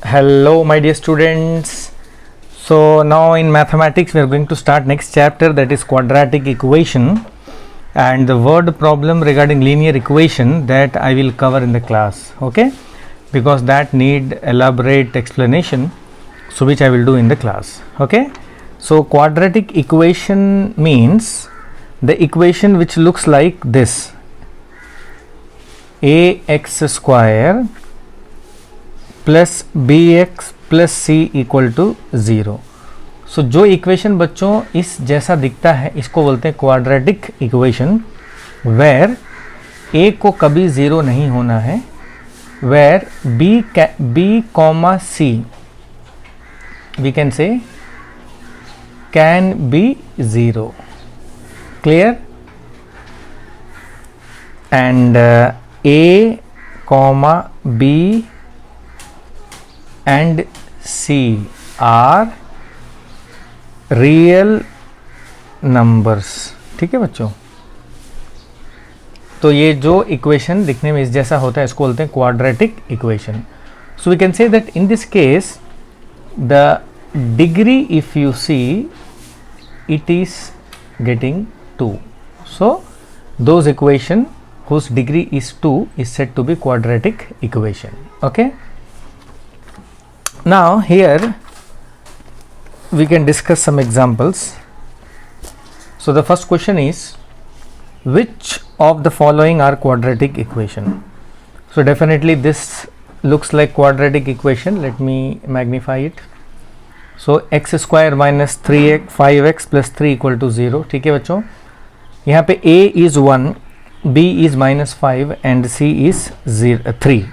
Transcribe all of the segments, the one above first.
Hello, my dear students. So now in mathematics we are going to start next chapter, that is quadratic equation, and the word problem regarding linear equation that I will cover in the class, okay, because that need elaborate explanation, so which I will do in the class, okay. So quadratic equation means the equation which looks like this: ax square plus B x plus C equal to zero. So जो equation बच्चों इस जैसा दिखता है इसको बोलते हैं quadratic equation, where ए को कभी ज़ीरो नहीं होना है, where B comma C we can say can be zero. Clear? And A comma B and C are real numbers. ठीक है बच्चों, तो ये जो इक्वेशन दिखने में इस जैसा होता है इसको बोलते हैं quadratic equation. So we can say that in this case the degree if you see it is getting 2. So those equation whose degree is 2 is said to be quadratic equation. Okay, now here we can discuss some examples. So the first question is, which of the following are quadratic equation? So definitely this looks like quadratic equation. Let me magnify it. So x square minus 3x 5x plus 3 equal to 0. ठीक है बच्चों, यहाँ पे a is 1, b is minus 5 and c is 3.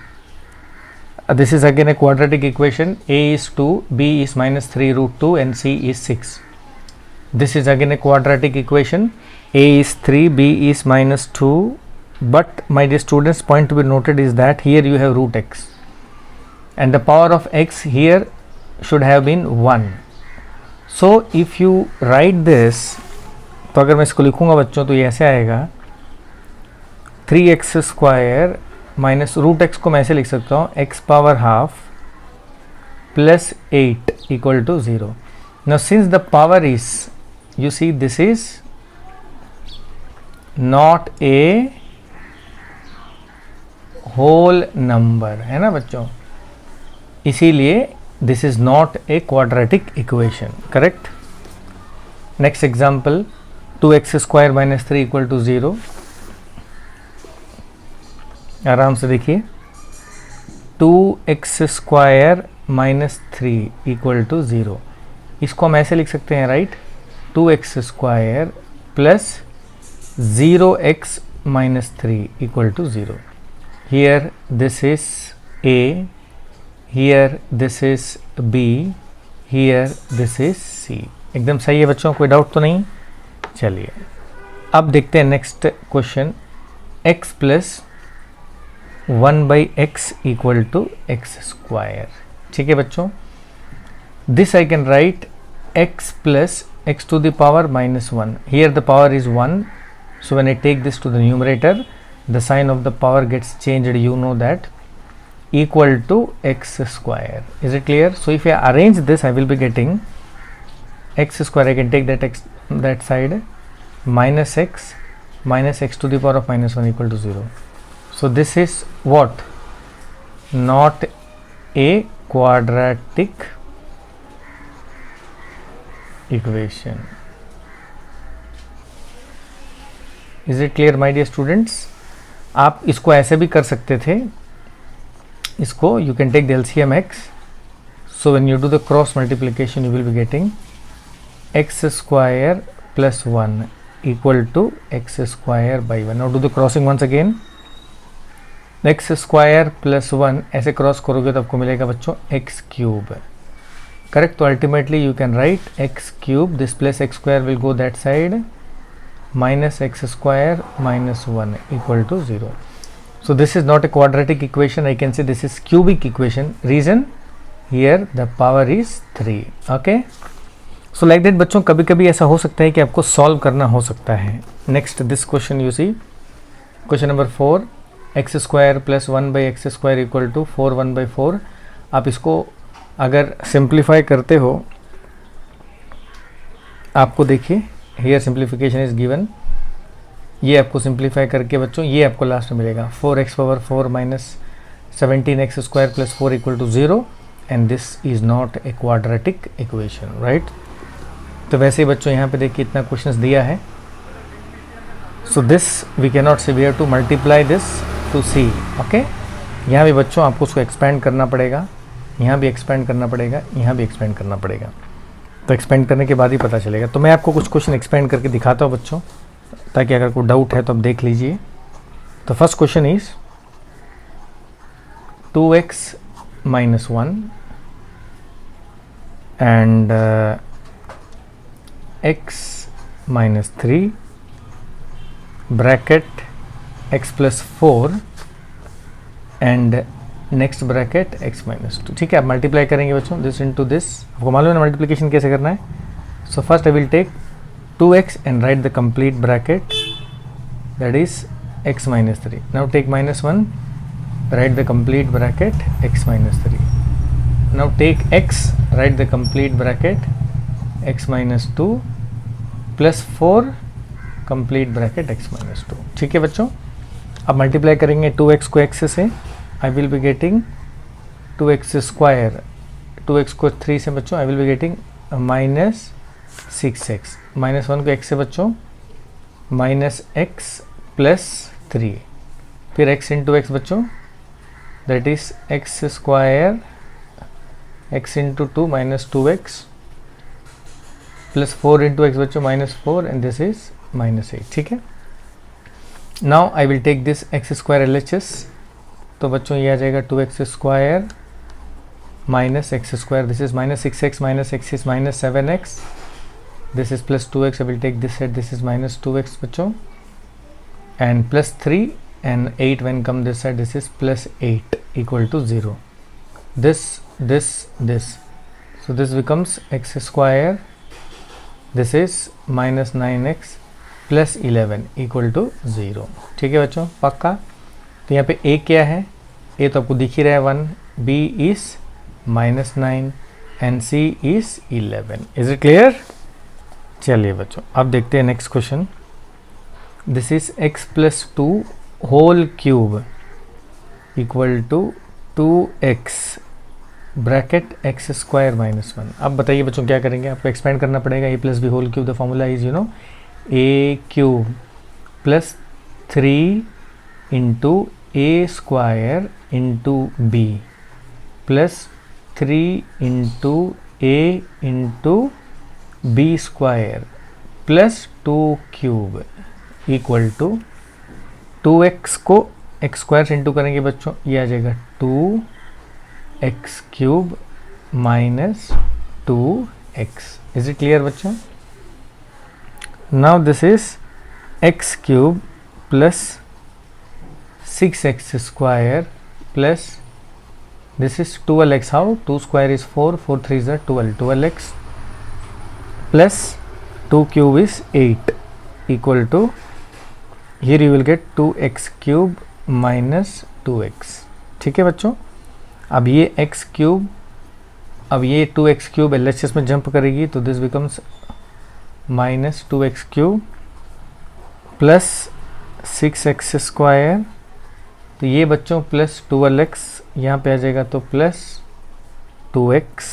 This is again a quadratic equation. A is 2, b is minus 3 root 2 and c is 6. This is again a quadratic equation. A is 3, b is minus 2, but my dear students, point to be noted is that here you have root x and the power of x here should have been 1. So if you write this, तो अगर मैं इसको लिखूंगा बच्चों तो ये ऐसे आएगा 3x square minus root x को मैं ऐसे लिख सकता हूँ x power half plus 8 equal to 0. Now since the power is, you see this is not a whole number, है ना बच्चों, इसीलिए this is not a quadratic equation. Correct. Next example, 2x square minus 3 equal to 0. आराम से देखिए, 2x square minus 3 equal to 0. इसको हम ऐसे लिख सकते हैं, right, 2x square plus 0x minus 3 equal to 0. Here this is a, here this is b, here this is c. एकदम सही है बच्चों, कोई डाउट तो नहीं? चलिए अब देखते हैं next question. x plus 1 by x equal to x square. ठीक है बच्चों, this I can write x plus x to the power minus 1. Here the power is 1, so when I take this to the numerator the sign of the power gets changed, you know that, equal to x square. Is it clear? So if I arrange this, I will be getting x square, I can take that side, minus x to the power of minus 1 equal to 0. So this is what? Not a quadratic equation. Is it clear my dear students? आप इसको ऐसे भी कर सकते थे, इसको you can take the LCM x. So when you do the cross multiplication you will be getting x square plus 1 equal to x square by 1. Now do the crossing once again. x square plus 1 ऐसे cross करोगे तो आपको मिलेगा बच्चों x cube. Correct. तो ultimately you can write x cube, this plus x square will go that side, minus x square minus 1 equal to 0. So this is not a quadratic equation, I can say this is cubic equation. Reason, here the power is 3. Okay, so like that बच्चों, कभी कभी ऐसा हो सकता है कि आपको solve करना हो सकता है. Next this question you see, question number 4, x square plus 1 by x square equal to 4 1 by 4. आप इसको अगर सिंप्लीफाई करते हो, आपको देखिए हियर सिंप्लीफिकेशन इज गिवन, ये आपको सिंप्लीफाई करके बच्चों ये आपको लास्ट में मिलेगा 4x power 4 minus 17x square plus 4 equal to 0 and this is not a quadratic equation, right. तो वैसे ही बच्चों यहाँ पे देखिए इतना क्वेश्चंस दिया है, so this we can not say we have to multiply this to C, okay. यहाँ भी बच्चों आपको उसको एक्सपेंड करना पड़ेगा, यहाँ भी एक्सपेंड करना पड़ेगा, यहाँ भी एक्सपेंड करना पड़ेगा, तो एक्सपेंड करने के बाद ही पता चलेगा। तो मैं आपको कुछ क्वेश्चन एक्सपेंड करके दिखाता हूँ बच्चों, ताकि अगर कोई डाउट है तो आप देख लीजिए। तो first question is 2x minus 1 and x minus 3 bracket x plus 4 and next bracket x minus 2। ठीक है, आप मल्टीप्लाई करेंगे बच्चों दिस इनटू दिस। आपको मालूम है ना मल्टीप्लिकेशन कैसे करना है। So first I will take 2x and write the complete bracket, that is x minus 3. Now take minus 1, write the complete bracket x minus 3. Now take x, write the complete bracket x minus 2 plus 4 complete bracket x minus 2। ठीक है बच्चों, अब multiply करेंगे 2x को x से, I will be getting 2x square, 2x को 3 से बच्चों I will be getting minus 6x, minus 1 को x से बच्चों माइनस x प्लस 3, फिर x इंटू एक्स बच्चों that is x square x into 2 minus 2x plus 4 into x बच्चों minus 4 and this is minus 8। ठीक है, now I will take this x square LHS, तो बच्चों ये आ जाएगा 2x square minus x square, this is minus 6x minus x is minus 7x, this is plus 2x, I will take this side, this is minus 2x बच्चों, and plus 3 and 8 when come this side, this is plus 8 equal to 0, this, so this becomes x square, this is minus 9x plus 11 equal to 0। ठीक है बच्चों, पक्का। तो यहाँ पे a क्या है, a तो आपको दिख ही रहा है 1, b is minus 9 and c is 11। is it clear? चलिए बच्चों अब देखते हैं next question. This is x plus 2 whole cube equal to 2x bracket x square minus 1। अब बताइए बच्चों क्या करेंगे, आपको एक्सपेंड करना पड़ेगा। a plus b whole cube, the formula is you know a cube plus 3 into a square into b plus 3 into a into b square plus 2 cube equal to 2x को x square से into करेंगे बच्चों, ये आ जाएगा 2x cube minus 2x। Is it clear बच्चों? Now this is x cube plus 6x square plus this is 12x। How 2 square is 4, 4 3 is 12, 12x plus 2 cube is 8 equal to, here you will get 2x cube minus 2x। ठीक है बच्चों, अब ये x cube, अब ये 2x cube LHS में jump करेगी तो this becomes minus 2x cube plus 6x square, तो ये बच्चों प्लस 12x यहाँ पे आ जाएगा तो plus 2x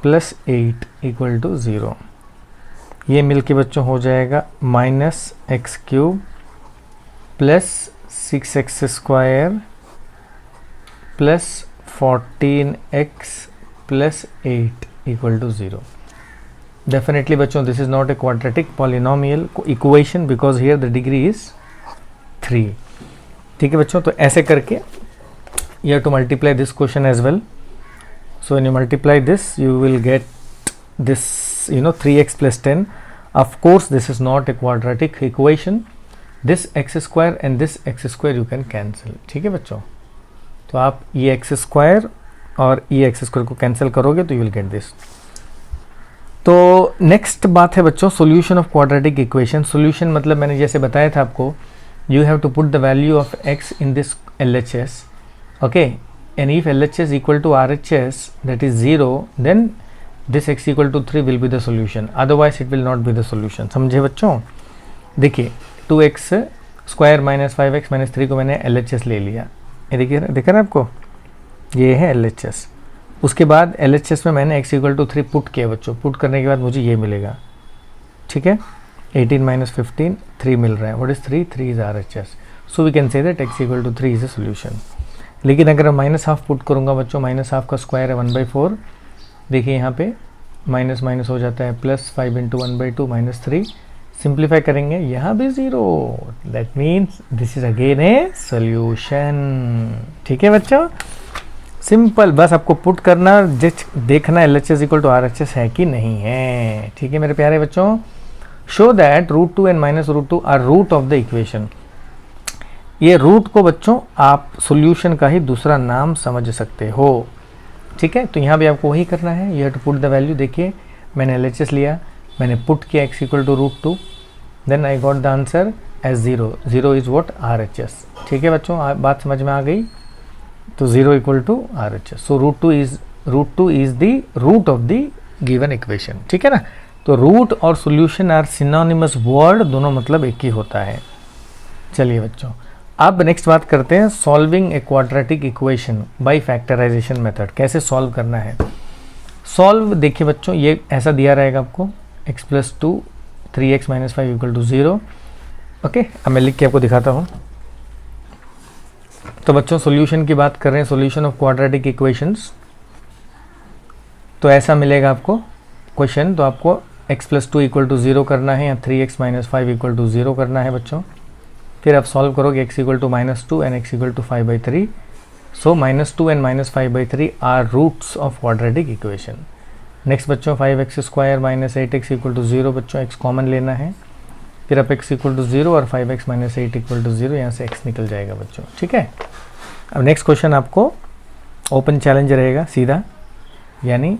plus 8 equal to 0। ये मिलके बच्चों हो जाएगा minus x cube plus 6x square plus 14x plus 8 equal to 0। Definitely बच्चों this is not a quadratic polynomial equation because here the degree is 3। ठीक है बच्चों, तो ऐसे करके you have to multiply this question as well. So when you multiply this you will get this 3x plus 10. Of course this is not a quadratic equation. This x square and this x square you can cancel। ठीक है बच्चों, तो आप ये x square और ये x square को cancel करोगे तो you will get this। तो नेक्स्ट बात है बच्चों solution of quadratic equation. Solution मतलब मैंने जैसे बताया था आपको, you have to put the value of x in this LHS, okay, and if LHS equal to RHS, that is 0, then this x equal to 3 will be the solution, otherwise it will not be the solution. समझे बच्चों? देखिए 2x square minus 5x minus 3 को मैंने LHS ले लिया, ये देखिए दिख रहा है आपको, ये है LHS. उसके बाद LHS में मैंने x इक्वल टू 3 पुट किया बच्चों, पुट करने के बाद मुझे ये मिलेगा, ठीक है. 18 माइनस 15 3 मिल रहा है. What is 3? 3 is RHS. So we can say that x equal to 3 is a solution. लेकिन अगर मैं माइनस हाफ पुट करूँगा बच्चों, माइनस हाफ का स्क्वायर है 1/4. देखिए यहाँ पे माइनस माइनस हो जाता है, प्लस 5 इंटू 1/2 माइनस 3. सिंप्लीफाई करेंगे, यहाँ भी 0. That means this is again a solution. ठीक है बच्चों, सिंपल. बस आपको पुट करना, देखना LHS इक्वल टू RHS है कि नहीं है. ठीक है मेरे प्यारे बच्चों. Show that √2 and minus √2 are root of the equation. ये रूट को बच्चों आप सॉल्यूशन का ही दूसरा नाम समझ सकते हो. ठीक है, तो यहाँ भी आपको वही करना है. You have to put the value. देखिए मैंने LHS लिया, मैंने पुट किया x equal to √2, then I got the answer as 0. 0 is what? RHS. ठीक है बच्चों, बात समझ में आ गई. तो 0 equal to RHS. So √2 is the root of the given equation. ठीक है ना. तो रूट और सॉल्यूशन आर सिनोनिमस वर्ड, दोनों मतलब एक ही होता है. चलिए बच्चों, अब नेक्स्ट बात करते हैं solving a quadratic equation by factorization method. कैसे सॉल्व करना है. सॉल्व देखिए बच्चों, ये ऐसा दिया रहेगा आपको x + 2 3x - 5 = 0. ओके, अब मैं लिख के आपको दिखाता हूँ. तो बच्चों सॉल्यूशन की बात कर रहे हैं, सॉल्यूशन ऑफ क्वाड्रेटिक इक्वेशंस. तो ऐसा मिलेगा आपको क्वेश्चन. तो आपको x + 2 = 0 करना है, या 3x - 5 = 0 करना है बच्चों. फिर आप सॉल्व करोगे x = -2 एंड x = 5/3. सो -2 and -5/3 are roots of quadratic equation. Next बच्चों 5x² - 8x = 0. बच्चों x कॉमन लेना है. फिर आप x = 0 और 5x - 8 = 0, यहाँ से x निकल जाएगा बच्चों. ठीक है. अब नेक्स्ट क्वेश्चन आपको ओपन चैलेंज रहेगा सीधा, यानी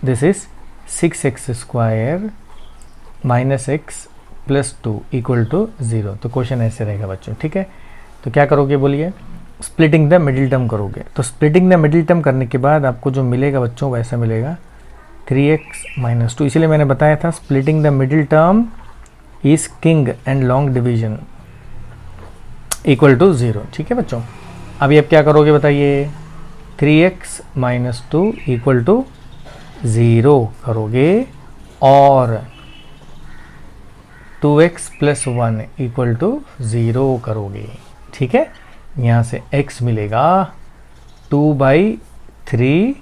दिस इज 6x² - x + 2 = 0. तो क्वेश्चन ऐसे रहेगा बच्चों. ठीक है, तो क्या करोगे बोलिए, स्प्लिटिंग द मिडिल टर्म करोगे. तो स्प्लिटिंग द मिडिल टर्म करने के बाद आपको जो मिलेगा बच्चों वैसा मिलेगा 3x - 2. इसीलिए मैंने बताया था splitting the middle term is king and long division = 0. ठीक है बच्चों. अभी आप क्या करोगे बताइए, 3x - 2 = 0 करोगे और 2x + 1 = 0 करोगे. ठीक है, यहाँ से x मिलेगा 2/3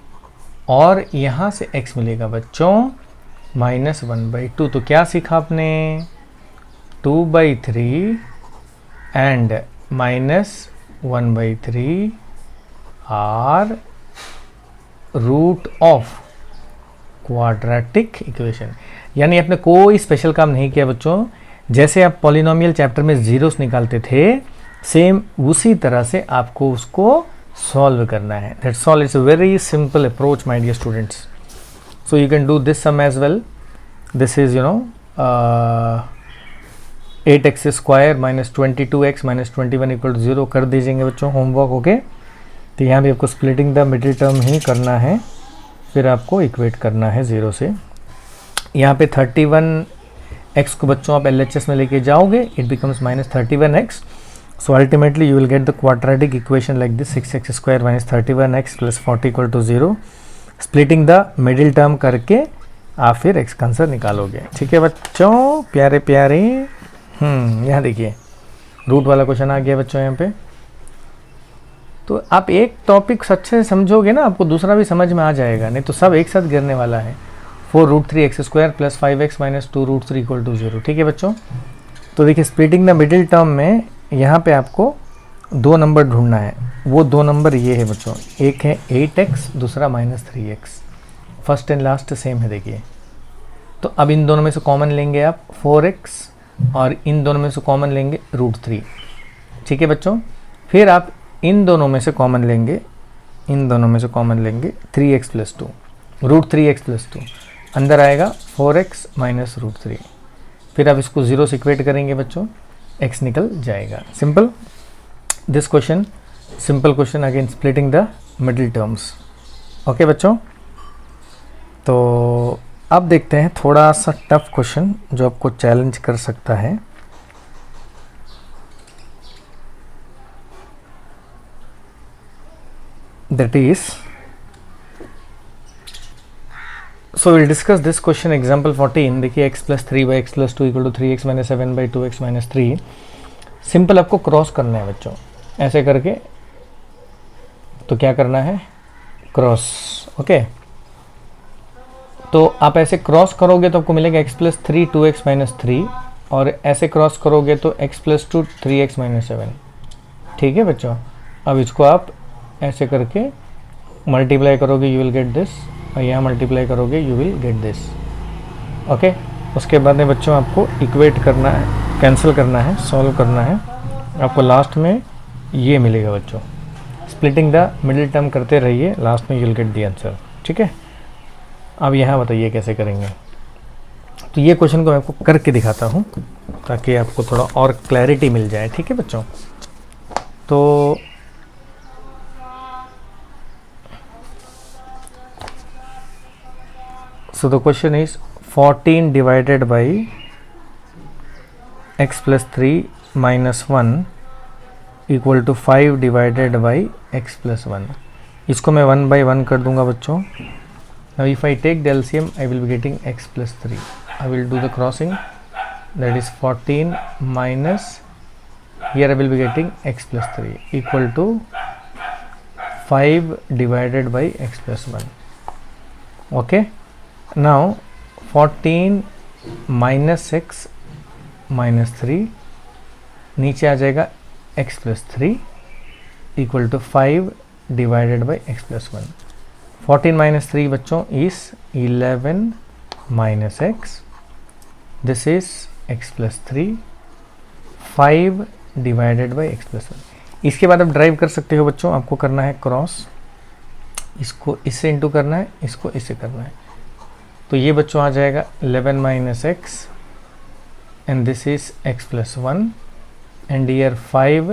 और यहाँ से x मिलेगा बच्चों -1/2. तो क्या सीखा आपने, 2/3 and -1/3 are root of quadratic equation. यानी आपने कोई स्पेशल काम नहीं किया बच्चों. जैसे आप पॉलिनोमियल चैप्टर में जीरोस निकालते थे, सेम उसी तरह से आपको उसको सॉल्व करना है. That's all. It's a very simple approach my dear students. So you can do this sum as well. This is 8x² - 22x - 21 = 0 कर दीजिएंगे बच्चों होमवर्क. ओके, तो यहाँ भी आपको स्प्लिटिंग द मिडिल टर्म ही करना है, फिर आपको इक्वेट करना है 0 से. यहाँ पे 31x को बच्चों आप LHS में लेके जाओगे, it becomes -31x. So ultimately you will get the quadratic equation like this 6x² - 31x + 40 = 0. Splitting the middle term करके आप फिर x का आंसर निकालोगे. ठीक है बच्चों, प्यारे प्यारे. यहाँ देखिए रूट वाला क्वेश्चन आ गया बच्चों यहाँ पे. तो आप एक टॉपिक अच्छे से समझोगे ना, आपको दूसरा भी समझ में आ जाएगा, नहीं तो सब एक साथ गिरने वाला है. 4√3x² + 5x - 2√3 = 0. ठीक है बच्चों. तो देखिए स्प्लिटिंग द मिडिल टर्म में यहाँ पे आपको 2 नंबर ढूंढना है. वो 2 नंबर ये है बच्चों, एक है 8x, दूसरा -3x. First and last sem है देखिए. तो अब इन दोनों में से कॉमन लेंगे आप 4x और इन दोनों में से कॉमन लेंगे √3. ठीक है बच्चों. फिर आप इन दोनों में से कॉमन लेंगे, 3x + 2, √3x + 2. अंदर आएगा 4x - √3. फिर आप इसको 0 से इक्वेट करेंगे बच्चों, x निकल जाएगा. Simple. This question simple question again, splitting the middle terms. Okay बच्चों, तो अब देखते हैं थोड़ा सा टफ क्वेश्चन जो आपको चैलेंज कर सकता है। That is, so will discuss this question example 14। देखिए x plus 3/x+2 equal to 3x minus 7/2x minus 3। Simple आपको क्रॉस करना है बच्चों, ऐसे करके। तो क्या करना है, क्रॉस। ओके, तो आप ऐसे क्रॉस करोगे तो आपको मिलेगा x प्लस 3 2x माइनस 3, और ऐसे क्रॉस करोगे तो x प्लस 2 3x माइनस 7। ठीक है बच्चों, अब इसको आप ऐसे करके मल्टीप्लाई करोगे, यू विल गेट दिस, और यहाँ मल्टीप्लाई करोगे you will get this. Okay, उसके बाद में बच्चों आपको इक्वेट करना है, कैंसिल करना है, सॉल्व करना है। आपको लास्ट में ये मिलेगा बच्चों। स्प्लिटिंग द मिडिल टर्म करते रहिए, लास्ट में you will get the answer. ठीक है, अब यहाँ बताइए कैसे करेंगे। तो ये क्वेश्चन को मैं आपको करके दिखाता हूँ ताकि आपको थोड़ा और क्लैरिटी मिल जाए। ठीक है बच्चों, तो so the question is 14 divided by x plus 3 minus 1 equal to 5 divided by x plus 1। इसको मैं 1 by 1 कर दूंगा बच्चों। Now if I take the LCM, I will be getting x plus 3. I will do the crossing, that is 14 minus, here I will be getting x plus 3 equal to 5 divided by x plus 1. Okay, now 14 minus x minus 3, नीचे आ जाएगा x plus 3 equal to 5 divided by x plus 1. 14 minus 3 बच्चों is 11 minus x, this is x plus 3, 5 divided by x plus 1। इसके बाद आप drive कर सकते हो बच्चों। आपको करना है क्रॉस, इसको इससे इंटू करना है, इसको इससे करना है। तो ये बच्चों आ जाएगा 11 minus x and this is x plus 1 and here 5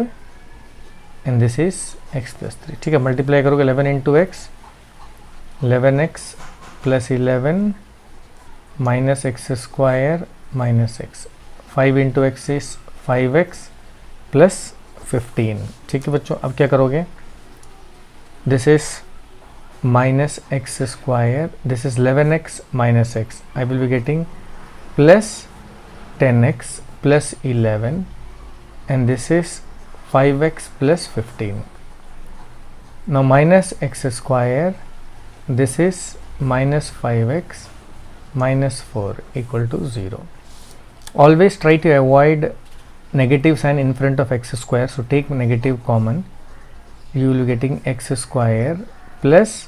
and this is x plus 3। ठीक है, मल्टीप्लाई करोगे 11 into x, 11x plus 11 minus x square minus x, 5 into x is 5x plus 15। ठीक है बच्चों, अब क्या करोगे, this is minus x square, this is 11x minus x, I will be getting plus 10x plus 11 and this is 5x plus 15। now minus x square, this is minus 5x minus 4 equal to 0। always try to avoid negative sign in front of x square, so take negative common, you will be getting x square plus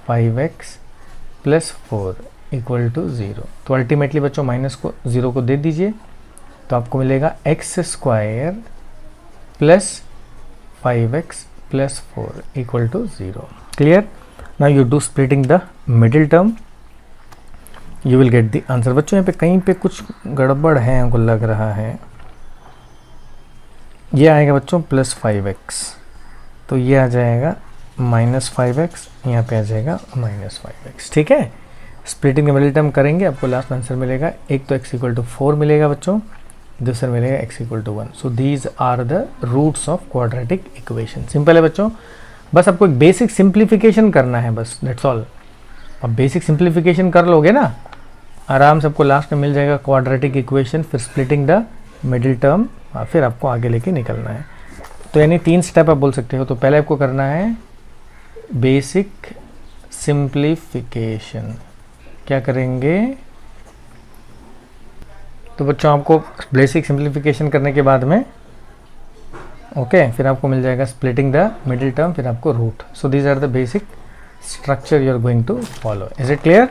5x plus 4 equal to 0। तो ultimately बच्चों minus को 0 को दे दीजिए, तो आपको मिलेगा x square plus 5x plus 4 equal to 0। clear? now you do splitting the middle term, you will get the answer। बच्चों यहाँ पे कहीं पे कुछ गड़बड़ है, हमको लग रहा है। ये आएगा बच्चों प्लस 5x, तो ये आ जाएगा माइनस 5x, यहाँ पे आ जाएगा माइनस 5x। ठीक है, स्प्लिटिंग द मिडिल टर्म करेंगे, आपको लास्ट आंसर मिलेगा। एक तो x इक्वल टू 4 मिलेगा बच्चों, दूसरा मिलेगा x equal to 1। So these are the roots of quadratic equation. Simple है बच्चों, बस आपको एक बेसिक सिंप्लीफिकेशन करना है, बस दैट्स ऑल। अब बेसिक सिंप्लीफिकेशन कर लोगे ना, आराम से आपको लास्ट में मिल जाएगा क्वाड्रेटिक इक्वेशन, फिर स्प्लिटिंग द मिडिल टर्म, फिर आपको आगे लेके निकलना है। तो यानी 3 स्टेप आप बोल सकते हो। तो पहले आपको करना है बेसिक सिंप्लीफिकेशन। क्या करेंगे, तो बच्चों आपको बेसिक सिंप्लीफिकेशन करने के बाद में ओके फिर आपको मिल जाएगा स्प्लिटिंग द मिडिल टर्म, फिर आपको root. So these are the basic structure you are going to follow. Is it clear?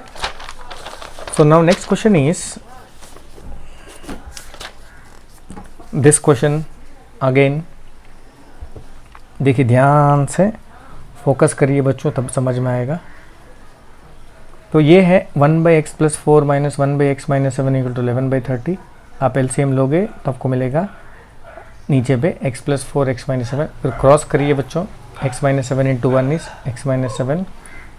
So now next question is this question again. देखिए ध्यान से फोकस करिए बच्चों, तब समझ में आएगा। तो ये है 1/x plus 4 minus 1/x minus 7 equal to 11/30। आप एलसीएम लोगे तो आपको मिलेगा नीचे पे x प्लस 4 x माइनस 7, फिर क्रॉस करिए बच्चों, x minus 7 into 1 is x minus 7,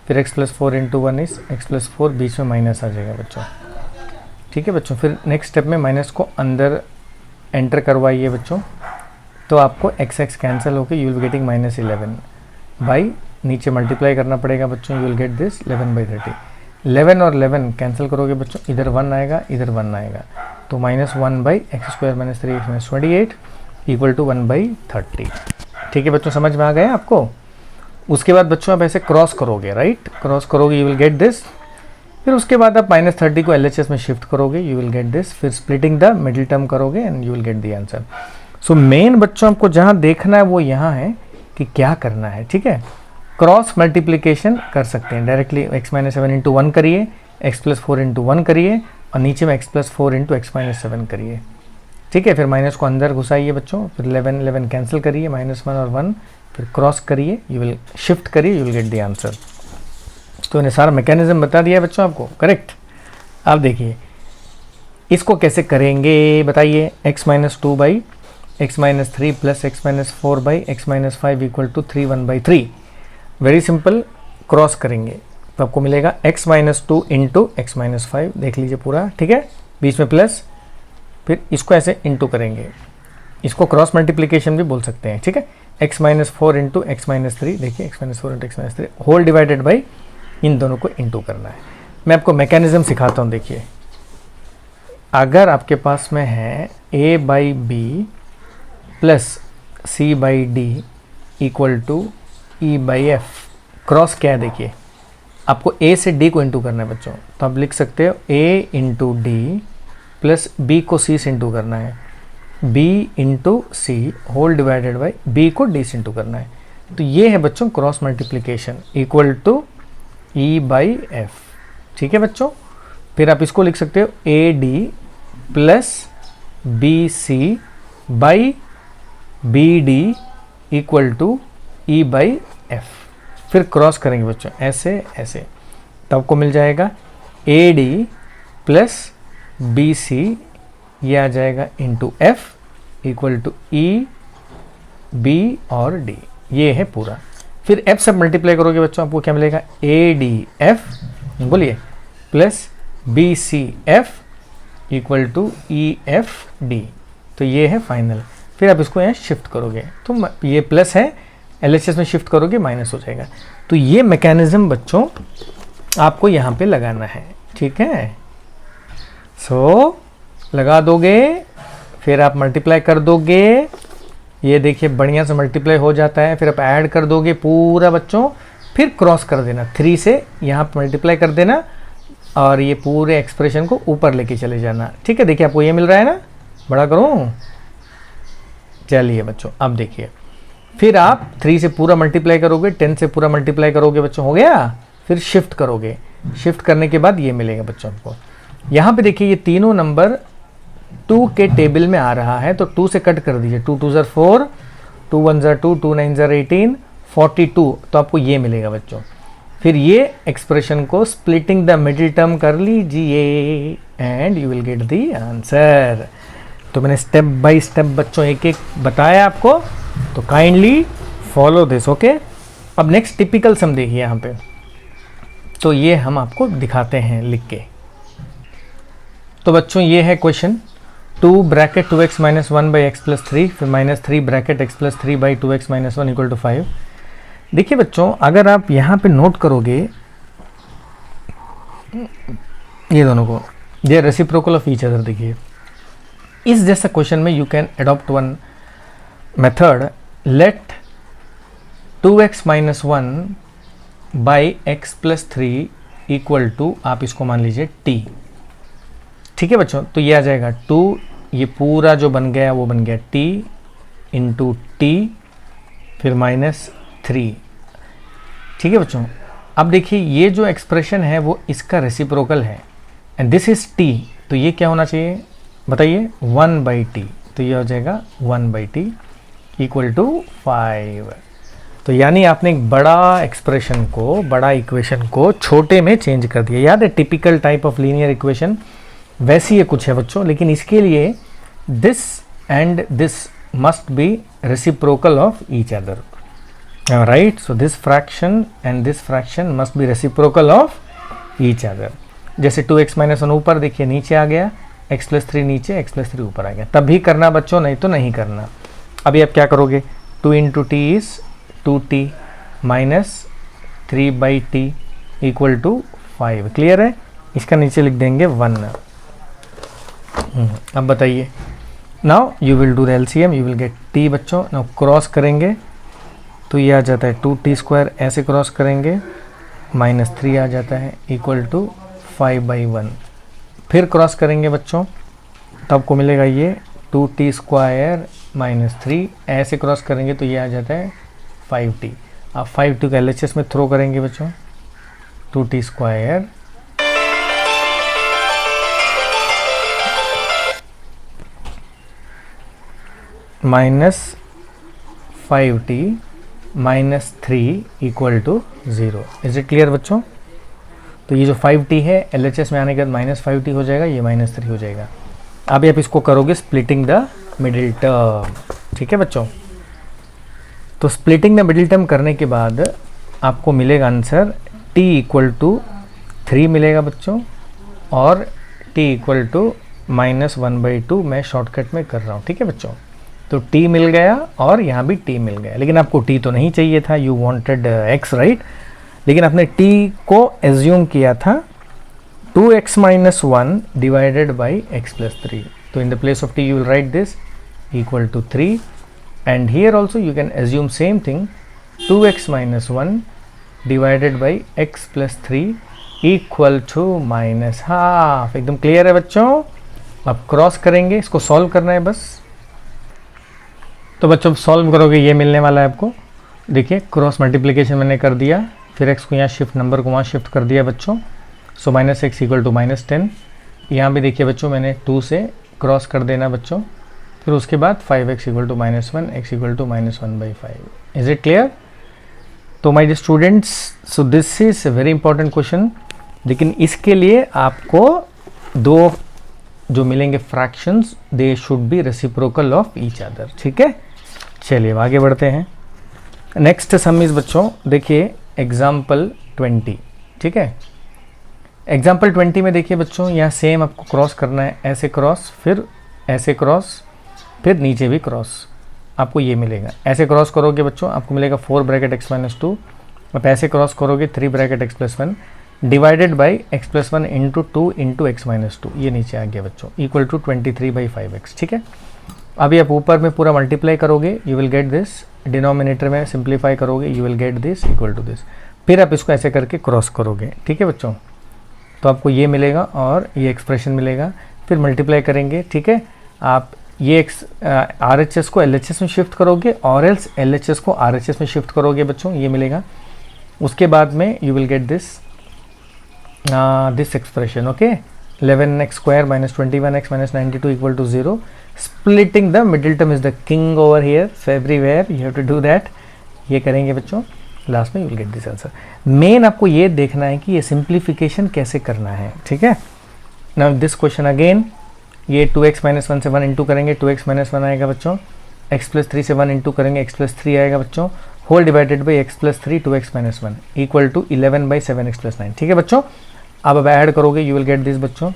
फिर x plus 4 into 1 is x plus 4, बीच में माइनस आ जाएगा बच्चों। ठीक है बच्चों, फिर नेक्स्ट स्टेप में माइनस को अंदर एंटर करवाइए बच्चों, तो आपको x कैंसिल होकर you will getting minus 11 by, नीचे मल्टीप्लाई करना पड़ेगा बच्चों, यू विल गेट दिस 11/30। 11 और 11 कैंसिल करोगे बच्चों, इधर 1 आएगा, इधर 1 आएगा, तो minus 1/x² minus 3x 28 equal to 1/30। ठीक है बच्चों, समझ में आ गया आपको। उसके बाद बच्चों आप ऐसे क्रॉस करोगे, राइट, क्रॉस करोगे, यू विल गेट दिस। फिर उसके बाद आप -30 को LHS में शिफ्ट करोगे, यू विल गेट दिस। फिर स्प्लिटिंग द मिडिल टर्म करोगे and you will get the answer. So main बच्चों आपको जहाँ देखना है वो यहाँ है कि क्या करना है। ठीक है, क्रॉस मल्टीप्लिकेशन कर सकते हैं डायरेक्टली, x माइनस 7 इंटू 1 करिए, x प्लस 4 इंटू 1 करिए, और नीचे में x plus 4 into x minus 7 करिए। ठीक है, फिर माइनस को अंदर घुसाइए बच्चों, फिर 11 कैंसिल करिए, -1 और 1, फिर क्रॉस करिए, यू विल शिफ्ट करिए, you will get the answer. तो इन्हें सारा मैकेनिज्म बता दिया है बच्चों आपको, करेक्ट। आप देखिए इसको कैसे करेंगे बताइए, x minus 2 by x minus 3 plus x minus 4 by x minus 5 equal to 3 1/3। Very simple, cross करेंगे तो आपको मिलेगा x minus 2 into x minus 5, देख लीजिए पूरा, ठीक है, बीच में प्लस, फिर इसको ऐसे इंटू करेंगे, इसको क्रॉस मल्टीप्लिकेशन भी बोल सकते हैं। ठीक है, x minus 4 into x minus 3, देखिए x minus 4 into x minus 3 whole divided by, इन दोनों को इंटू करना है। मैं आपको मैकेनिज्म सिखाता हूँ। देखिए अगर आपके पास में है a by b plus c by d equal to e by f, cross क्या है देखिए, आपको a से d को इंटू करना है बच्चों, तो आप लिख सकते हो a into d plus b को c से इंटू करना है, b into c whole divided by b को d से इंटू करना है। तो ये है बच्चों cross multiplication equal to e by f. ठीक है बच्चों, फिर आप इसको लिख सकते हो a d plus b c by b d equal to e by f. फिर क्रॉस करेंगे बच्चों ऐसे ऐसे, तो आपको मिल जाएगा ए डी प्लस बी सी, ये आ जाएगा into f equal to e b और डी, ये है पूरा। फिर एफ से मल्टीप्लाई करोगे बच्चों, आपको क्या मिलेगा, ए डी एफ बोलिए plus b c f equal to e f d, तो ये है फाइनल। फिर आप इसको यहाँ शिफ्ट करोगे तो ये प्लस है, LHS में शिफ्ट करोगे माइनस हो जाएगा। तो ये मैकेनिज्म बच्चों आपको यहाँ पे लगाना है। ठीक है, सो लगा दोगे, फिर आप मल्टीप्लाई कर दोगे, ये देखिए बढ़िया से मल्टीप्लाई हो जाता है, फिर आप ऐड कर दोगे पूरा बच्चों, फिर क्रॉस कर देना, 3 से यहाँ पर मल्टीप्लाई कर देना और ये पूरे एक्सप्रेशन को ऊपर लेके चले जाना। ठीक है, देखिए आपको ये मिल रहा है ना, बड़ा करूँ, चलिए बच्चों अब देखिए, फिर आप 3 से पूरा मल्टीप्लाई करोगे, 10 से पूरा मल्टीप्लाई करोगे बच्चों, हो गया। फिर शिफ्ट करोगे, शिफ्ट करने के बाद ये मिलेगा बच्चों आपको। यहाँ पे देखिए ये तीनों नंबर 2 के टेबल में आ रहा है, तो 2 से कट कर दीजिए, 2 2 4, 2 1 2, 2 9 18, 42, तो आपको ये मिलेगा बच्चों। फिर ये एक्सप्रेशन को स्प्लिटिंग द मिडिल टर्म कर लीजिए and you will get the answer. तो मैंने स्टेप बाय स्टेप बच्चों एक एक बताया आपको, तो काइंडली फॉलो दिस, ओके। अब नेक्स्ट टिपिकल सम देखिए यहाँ पे, तो ये हम आपको दिखाते हैं लिख के। तो बच्चों ये है question, 2 bracket 2x minus 1 by x plus 3, फिर -3 bracket x plus 3 by 2x minus 1 equal to 5। देखिए बच्चों अगर आप यहाँ पे नोट करोगे ये दोनों को, ये रेसिप्रोकल ऑफ ईच अदर। देखिए इस जैसा क्वेश्चन में you can adopt one method, let 2x minus 1 by x plus 3 equal to, आप इसको मान लीजिए t। ठीक है बच्चों, तो ये आ जाएगा 2, ये पूरा जो बन गया वो बन गया t इंटू टी, फिर -3। ठीक है बच्चों, अब देखिए ये जो एक्सप्रेशन है वो इसका रेसिप्रोकल है एंड दिस इज t, तो ये क्या होना चाहिए बताइए, 1/t, तो ये हो जाएगा 1/t इक्वल टू 5। तो यानी आपने एक बड़ा एक्सप्रेशन को, बड़ा इक्वेशन को छोटे में चेंज कर दिया। याद है typical type of linear equation वैसी ये कुछ है बच्चों, लेकिन इसके लिए this and this must be reciprocal of each other. Right? So this fraction and this fraction must be reciprocal of each other. जैसे 2x माइनस 1 ऊपर देखिए नीचे आ गया, x प्लस 3 नीचे, x प्लस 3 ऊपर आ गया, तभी करना बच्चों, नहीं तो नहीं करना। अभी आप क्या करोगे, 2 into t is 2t minus 3/t equal to 5। Clear है? इसका नीचे लिख देंगे 1। अब बताइए, now you will do the LCM, you will get t बच्चों। नाउ क्रॉस करेंगे तो ये आ जाता है 2t², ऐसे क्रॉस करेंगे -3 आ जाता है इक्वल टू 5/1। फिर क्रॉस करेंगे बच्चों तो आपको मिलेगा ये 2t² -3, ऐसे क्रॉस करेंगे तो ये आ जाता है 5t। आप 5t को LHS में थ्रो करेंगे बच्चों, 2t² -5t -3 equal to 0। Is it clear बच्चों? तो ये जो 5t है LHS में आने के बाद -5t हो जाएगा, ये -3 हो जाएगा। अभी आप इसको करोगे स्प्लिटिंग द मिडिल टर्म। ठीक है बच्चों? तो स्प्लिटिंग द मिडिल टर्म करने के बाद आपको मिलेगा आंसर t इक्वल टू 3 मिलेगा बच्चों, और t इक्वल टू -1/2 मैं शॉर्टकट में कर रहा हूँ। ठीक है बच्चों? तो t मिल गया और यहाँ भी t मिल गया, लेकिन आपको t तो नहीं चाहिए था, यू वांटेड x, राइट? लेकिन आपने t को एज्यूम किया था 2x - 1 divided by x plus 3। तो in the place of t you will write this equal to 3, and here also you can assume same thing, 2x - 1 divided by x plus 3 equal to -½ एकदम clear है बच्चों? अब cross करेंगे, इसको solve करना है बस। तो बच्चों सॉल्व करोगे ये मिलने वाला है आपको। देखिए क्रॉस मल्टीप्लिकेशन मैंने कर दिया, फिर x को यहाँ शिफ्ट, नंबर को वहाँ शिफ्ट कर दिया बच्चों। सो -x इक्वल टू -10। यहाँ भी देखिए बच्चों मैंने 2 से क्रॉस कर देना बच्चों, फिर उसके बाद 5x equal to -1, x equal to -1/5। Is it clear? तो my dear students, so this is a very important question, लेकिन इसके लिए आपको दो जो मिलेंगे fractions, they should be reciprocal of each other. ठीक है, चलिए आगे बढ़ते हैं। नेक्स्ट सम इज बच्चों, देखिए एग्जाम्पल 20। ठीक है, एग्जाम्पल 20 में देखिए बच्चों, यहाँ सेम आपको क्रॉस करना है, ऐसे क्रॉस, फिर ऐसे क्रॉस, फिर नीचे भी क्रॉस, आपको ये मिलेगा। ऐसे क्रॉस करोगे बच्चों आपको मिलेगा 4 ब्रैकेट x - 2, आप ऐसे क्रॉस करोगे 3 bracket x + 1 divided by x + 1 into 2 into x - 2, ये नीचे आ गया बच्चों, इक्वल टू 23/5x। ठीक है, अभी आप ऊपर में पूरा मल्टीप्लाई करोगे, you will get this, denominator में सिंप्लीफाई करोगे, you will get this equal to this, फिर आप इसको ऐसे करके क्रॉस करोगे। ठीक है बच्चों, तो आपको ये मिलेगा और ये एक्सप्रेशन मिलेगा, फिर मल्टीप्लाई करेंगे। ठीक है, आप ये RHS को LHS में शिफ्ट करोगे और एल्स LHS को RHS में शिफ्ट करोगे बच्चों, ये मिलेगा। उसके बाद में you will get this expression, okay, 11x² - 21x - 92 equal to 0। Splitting the middle term is the king over here, so everywhere you have to do that. ये करेंगे बच्चों, लास्ट में you will get this answer. Main आपको ये देखना है कि ये सिंप्लीफिकेशन कैसे करना है। ठीक है, नाउ दिस क्वेश्चन अगेन, ये 2x - 1 से 1 इंटू करेंगे, 2x - 1 आएगा बच्चों, x + 3 से 1 इंटू करेंगे, x + 3 आएगा बच्चों, whole divided by x + 3 2x - 1 equal to 11/7x + 9। ठीक है बच्चों, अब ऐड करोगे यू विल गेट दिस बच्चों,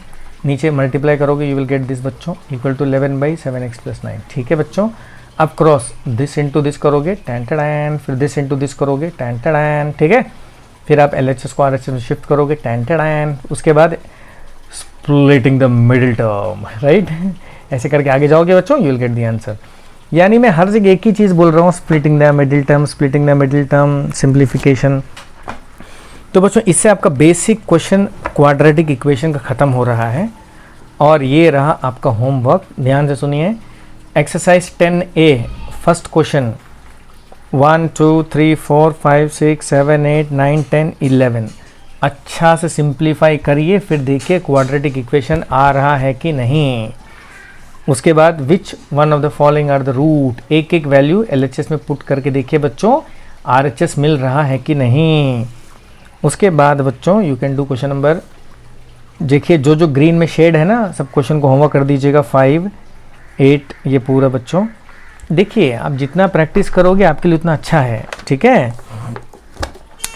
नीचे मल्टीप्लाई करोगे यू विल गेट दिस बच्चों, इक्वल टू 11/7x + 9। ठीक है बच्चों, अब क्रॉस दिस इंटू दिस करोगे, टैन, फिर दिस इंटू दिस करोगे, टैन। ठीक है, फिर आप LHS को RHS में शिफ्ट करोगे, टैन, उसके बाद splitting the middle term, right, ऐसे करके आगे जाओगे बच्चों, you will get the answer. यानी मैं हर जगह एक ही चीज़ बोल रहा हूँ, splitting the middle term, splitting the middle term, simplification. तो बच्चों इससे आपका बेसिक क्वेश्चन क्वाड्रेटिक इक्वेशन का ख़त्म हो रहा है, और ये रहा आपका होमवर्क। ध्यान से सुनिए, एक्सरसाइज 10A फर्स्ट क्वेश्चन 1 2 3 4 5 6 7 8 9 10 11 अच्छा से सिंप्लीफाई करिए, फिर देखिए क्वाड्रेटिक इक्वेशन आ रहा है कि नहीं। उसके बाद which one of the following are the root, एक एक वैल्यू LHS में पुट करके देखिए बच्चों RHS मिल रहा है कि नहीं। उसके बाद बच्चों you can do question number, देखिए जो ग्रीन में शेड है ना, सब क्वेश्चन को होमवर्क कर दीजिएगा, 5 8 ये पूरा बच्चों, देखिए आप जितना प्रैक्टिस करोगे आपके लिए उतना अच्छा है, ठीक है।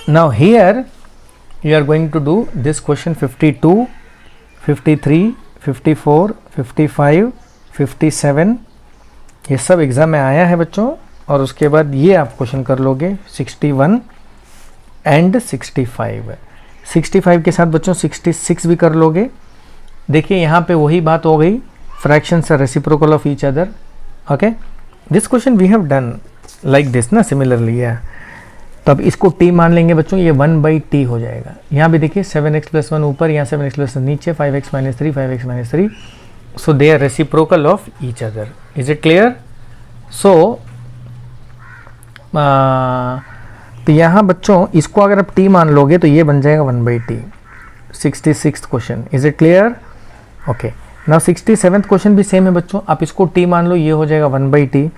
Now here you are going to do this question 52, 53, 54, 55, 57, ये सब एग्ज़ाम में आया है बच्चों। और उसके बाद ये आप क्वेश्चन कर लोगे 61 एंड 65। 65 के साथ बच्चों 66 भी कर लोगे। देखिए यहाँ पे वही बात हो गई, fractions are reciprocal of each other. Okay, this question we have done like this ना, सिमिलरली है। तो अब इसको t मान लेंगे बच्चों, ये 1/t हो जाएगा। यहाँ भी देखिए 7x + 1 ऊपर, यहाँ 7x + 1 नीचे, 5x - 3, 5x - 3, so they are reciprocal of each other. Is it clear? So तो यहाँ बच्चों इसको अगर आप t मान लोगे तो ये बन जाएगा 1/t। 66th question, is it clear? Okay, now 67th question भी सेम है बच्चों। आप इसको t मान लो, ये हो जाएगा 1/t।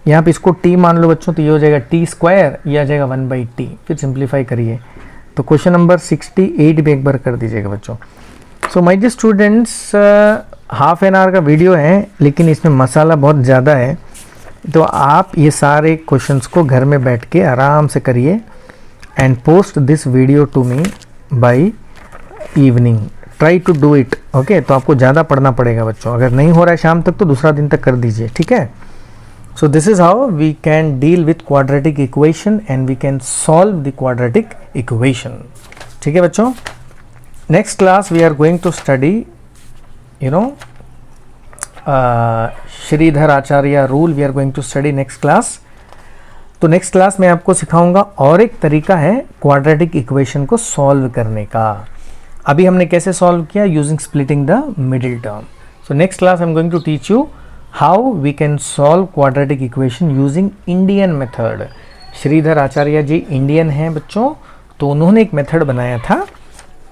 यहाँ पे इसको t मान लो बच्चों, तो ये हो जाएगा t², ये आ जाएगा 1/t। फिर सिंप्लीफाई करिए तो क्वेश्चन नंबर 68 भी एक बार कर दीजिएगा बच्चों। So my dear students, half an hour का वीडियो है लेकिन इसमें मसाला बहुत ज़्यादा है, तो आप ये सारे क्वेश्चंस को घर में बैठ के आराम से करिए and post this video to me by evening. Try to do it, okay. तो आपको ज़्यादा पढ़ना पड़ेगा बच्चों, अगर नहीं हो रहा है शाम तक तो दूसरा दिन तक कर दीजिए, ठीक है। So this is how we can deal with quadratic equation and we can solve the quadratic equation, ठीक है बच्चों। Next class we are going to study Sridhar Acharya rule, we are going to study next class. तो next class में आपको सिखाऊंगा और एक तरीका है क्वाड्रेटिक इक्वेशन को सॉल्व करने का। अभी हमने कैसे सॉल्व किया, using splitting the middle term. So next class I am going to teach you how we can solve quadratic equation using Indian method. Sridhar Acharya ji Indian हैं बच्चों, तो उन्होंने एक मेथड बनाया था,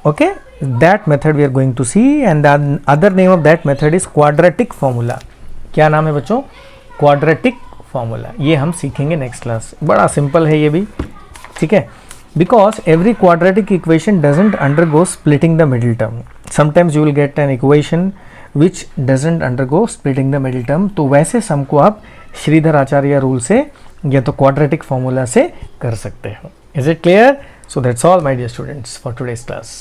ओके। That method we are going to see and the other name of that method is quadratic formula. क्या नाम है बच्चों? Quadratic formula. ये हम सीखेंगे नेक्स्ट क्लास। बड़ा सिंपल है ये भी, ठीक है। Because every quadratic equation doesn't undergo splitting the middle term. Sometimes you will get an equation which doesn't undergo splitting the middle term. तो वैसे सम को आप श्रीधर आचार्य रूल से या तो क्वाड्रेटिक फॉर्मूला से कर सकते हो। Is it clear? So that's all my dear students for today's class.